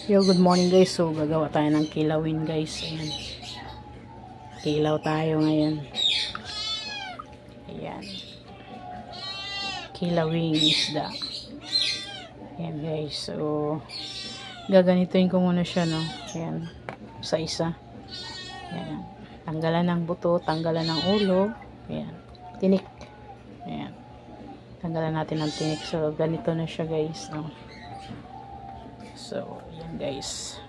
Yo, good morning guys. So, gagawa tayo ng kilawin guys. Ayan. Kilaw tayo ngayon. Ayan. Kilawing isda. Ayan guys. So, gaganituin ko muna siya, no? Ayan. Sa isa. Ayan. Tanggalan ng buto, tanggalan ng ulo. Ayan. Tinik. Ayan. Tanggalan natin ng tinik. So, ganito na siya guys, no? So, ayan guys.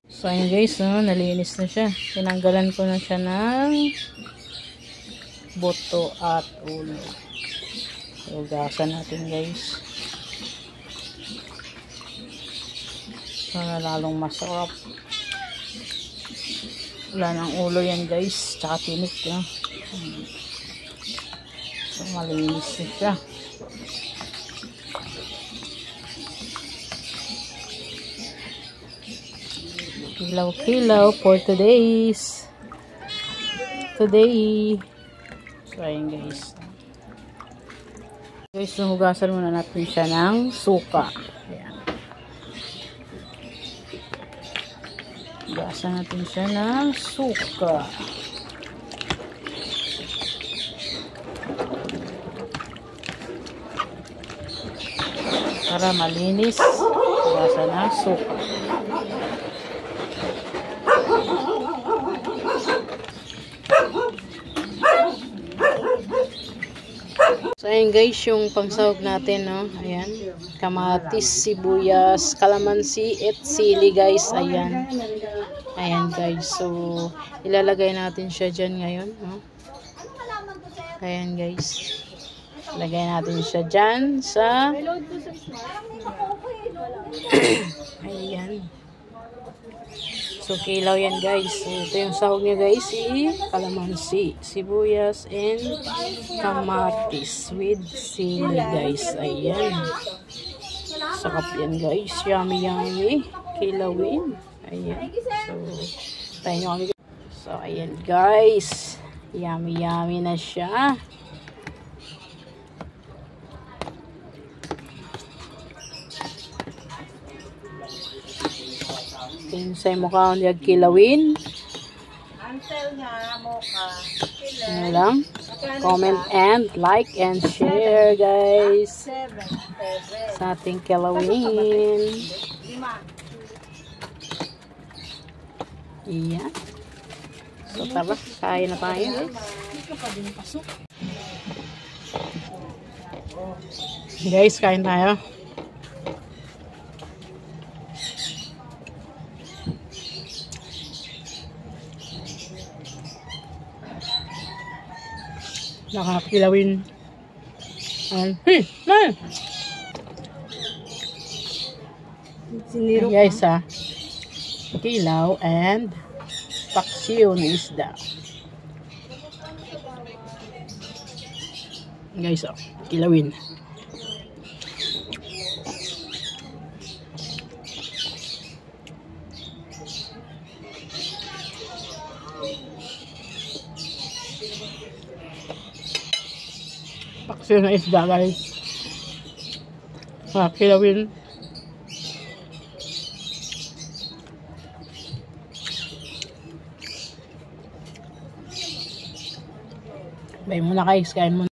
So, ayan guys, no? Nalinis na siya. Tinanggalan ko na siya ng buto at ulo. So, gasan natin guys. Para lalong masarap. Wala ng ulo yan guys. Tsaka tinik, no? So, malinis na siya. Kilaw for today. So ayan guys. Guys, hugasan muna natin siya ng suka. Ayan. Hugasan natin siya ng suka. Para malinis. Hugasan ng suka. So, ayan guys, yung pangsahog natin, no? Ayan. Kamatis, sibuyas, kalamansi, at sili guys. Ayan. Ayan guys. So, ilalagay natin siya dyan ngayon, no? Ayan guys. Ilagay natin siya dyan sa ayan. So, kilaw yan guys. So, ito yung sahog niya guys. Kalamansi, sibuyas, and kamatis with sili guys. Ayan. Sarap yan guys. Yummy yummy. Kilawin. Ayan. So, tayo nyo kami. So, ayan guys. Yummy yummy na siya. Sa mukha ang kilawin. Ano lang? Comment and like and share guys sa ating kilawin. Iya. So tara, kain na tayo guys. Kain tayo. Nakakilawin. Ayan. Guys, kilaw and paksiw na isda. Guys, kilawin. Paksiw na isda guys. Kilawin. Bayin muna guys, kain muna.